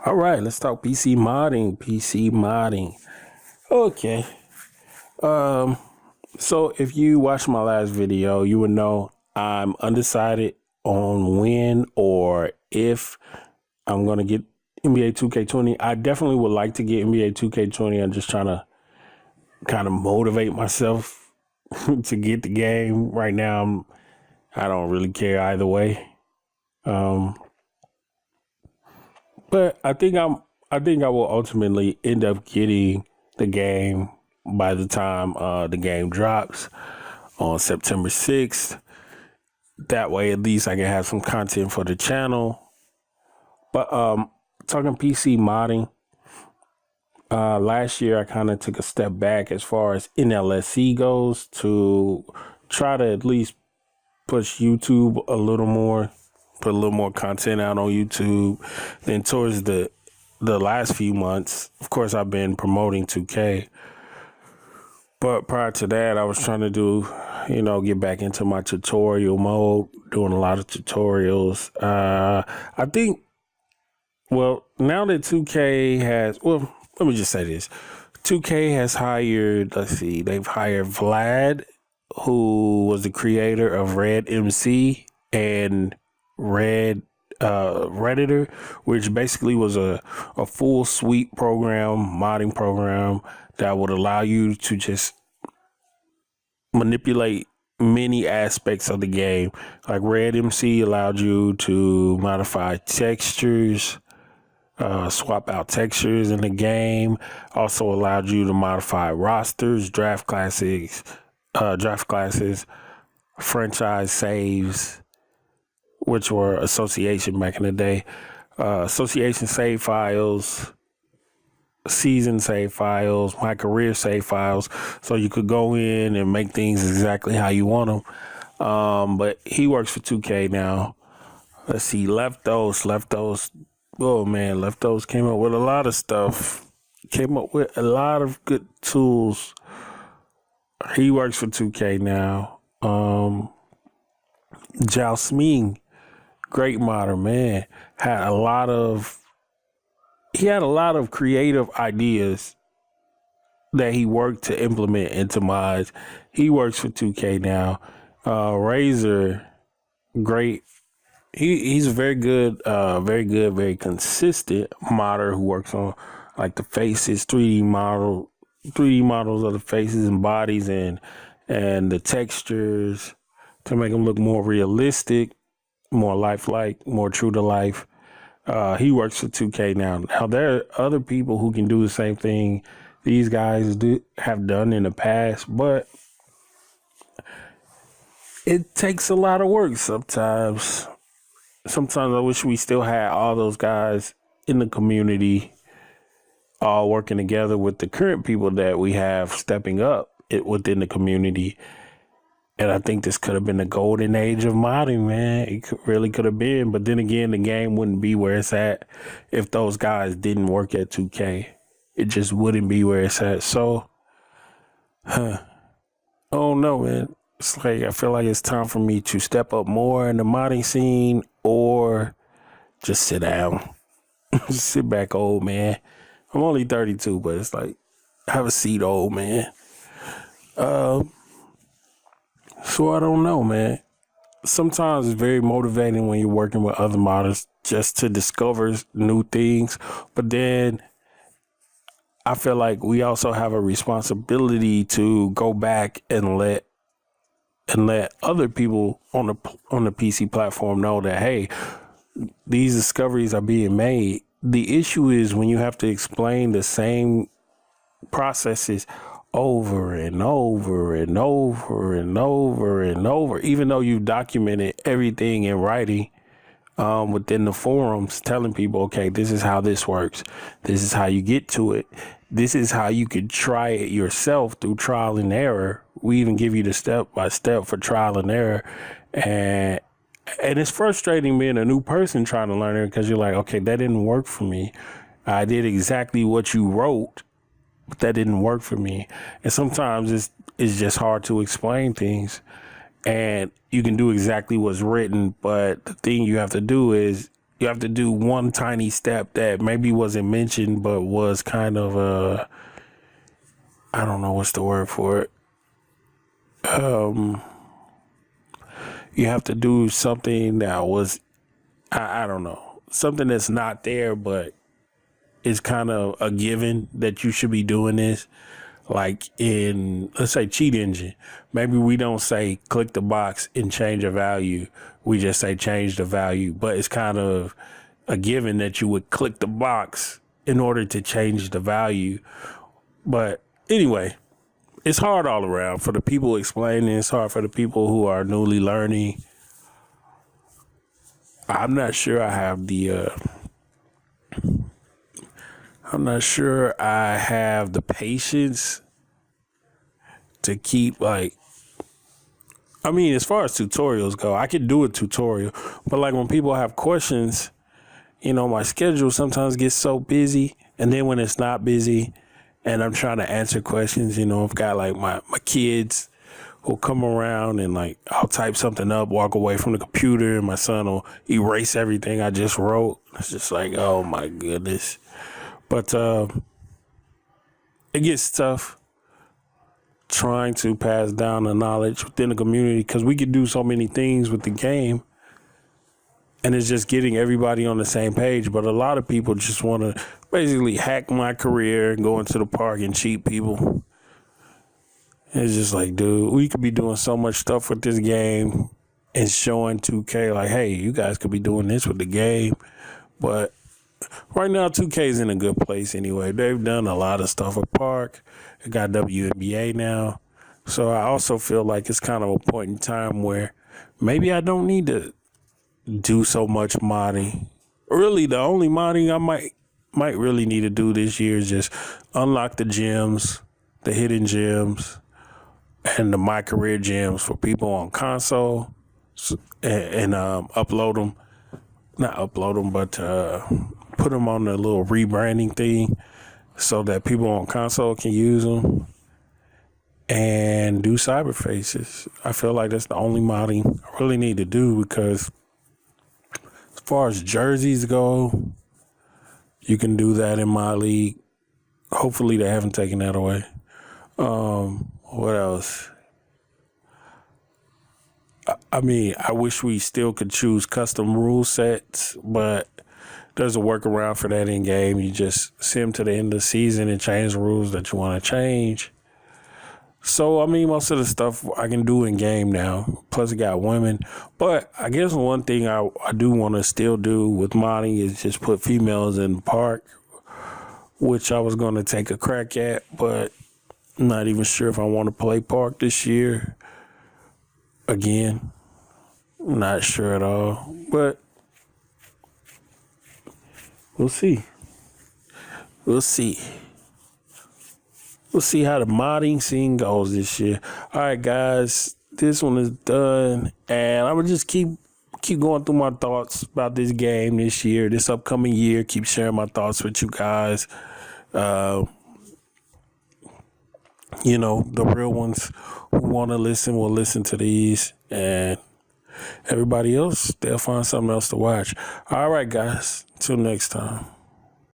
All right, let's talk PC modding. PC modding. Okay. So if you watched my last video, you would know I'm undecided on when or if I'm gonna get NBA 2K20. I definitely would like to get NBA 2K20. I'm just trying to kind of motivate myself to get the game. Right now, I don't really care either way. But I think I will ultimately end up getting the game by the time the game drops on September 6th. That way, at least I can have some content for the channel. But talking PC modding, last year I kind of took a step back as far as NLSC goes to try to at least push YouTube a little more, put a little more content out on YouTube. Then towards the last few months, of course, I've been promoting 2K. But prior to that, I was trying to do, get back into my tutorial mode, doing a lot of tutorials. I think, now that 2K has, let me just say this. 2K has hired, they've hired Vlad, who was the creator of Red MC and Redditor, which basically was a full suite program, modding program that would allow you to just manipulate many aspects of the game. Like Red MC allowed you to modify textures, swap out textures in the game. Also allowed you to modify rosters, draft classes, franchise saves, which were association back in the day, association save files, season save files, my career save files, so you could go in and make things exactly how you want them. But he works for 2K now. Let's see, Leftos. Oh man, Leftos came up with a lot of stuff. Came up with a lot of good tools. He works for 2K now. Jasmine, great modder, man, had a lot of creative ideas that he worked to implement into mods. He works for 2K now. Razor, great. He's a very good, very consistent modder who works on like the faces, 3D models of the faces and bodies and the textures to make them look more realistic, more lifelike, more true to life. He works for 2K now. Now there are other people who can do the same thing these guys have done in the past, but it takes a lot of work sometimes. Sometimes I wish we still had all those guys in the community all working together with the current people that we have stepping up within the community. And I think this could have been the golden age of modding, man. It really could have been. But then again, the game wouldn't be where it's at if those guys didn't work at 2K. It just wouldn't be where it's at. So, oh no, man. It's like I feel like it's time for me to step up more in the modding scene or just sit down. Just sit back, old man. I'm only 32, but it's like, have a seat, old man. So I don't know, man. Sometimes it's very motivating when you're working with other modders just to discover new things. But then I feel like we also have a responsibility to go back and let other people on the PC platform know that, hey, these discoveries are being made. The issue is when you have to explain the same processes over and over and over and over and over, even though you've documented everything in writing within the forums, telling people, okay, this is how this works. This is how you get to it. This is how you could try it yourself through trial and error. We even give you the step-by-step for trial and error. And it's frustrating being a new person trying to learn it because you're like, okay, that didn't work for me. I did exactly what you wrote, but that didn't work for me. And sometimes it's just hard to explain things. And you can do exactly what's written, but the thing you have to do is You have to do one tiny step that maybe wasn't mentioned, but was kind of I don't know what's the word for it. You have to do something that was, I don't know, something that's not there, but it's kind of a given that you should be doing this. Like in, let's say, Cheat Engine, maybe we don't say click the box and change a value. We just say change the value, but it's kind of a given that you would click the box in order to change the value. But anyway, it's hard all around for the people explaining. It's hard for the people who are newly learning. I'm not sure I have the patience to keep, like, I mean, as far as tutorials go, I could do a tutorial, but like when people have questions, my schedule sometimes gets so busy, and then when it's not busy and I'm trying to answer questions, I've got like my kids who'll come around and like I'll type something up, walk away from the computer, and my son will erase everything I just wrote. It's just like, oh my goodness. But it gets tough trying to pass down the knowledge within the community because we can do so many things with the game, and it's just getting everybody on the same page. But a lot of people just want to basically hack my career and go into the park and cheat people. It's just like, dude, we could be doing so much stuff with this game and showing 2K like, hey, you guys could be doing this with the game. But right now, 2K is in a good place anyway. They've done a lot of stuff with Park. It got WNBA now. So I also feel like it's kind of a point in time where maybe I don't need to do so much modding. Really, the only modding I might really need to do this year is just unlock the gems, the hidden gems, and the My Career gems for people on console, and upload them. Not upload them, but put them on the little rebranding thing so that people on console can use them, and do cyber faces. I feel like that's the only modding I really need to do, because as far as jerseys go, you can do that in my league. Hopefully they haven't taken that away. What else? I mean, I wish we still could choose custom rule sets, but there's a workaround for that in game. You just sim to the end of the season and change the rules that you want to change. So, I mean, most of the stuff I can do in game now. Plus, it got women. But I guess one thing I do want to still do with modding is just put females in the park, which I was going to take a crack at, but I'm not even sure if I want to play park this year. Again, not sure at all, but we'll see. We'll see how the modding scene goes this year. All right, guys, this one is done, and I'm gonna just keep going through my thoughts about this game this year, this upcoming year. Keep sharing my thoughts with you guys. The real ones who want to listen will listen to these, and everybody else, they'll find something else to watch. All right, guys, till next time.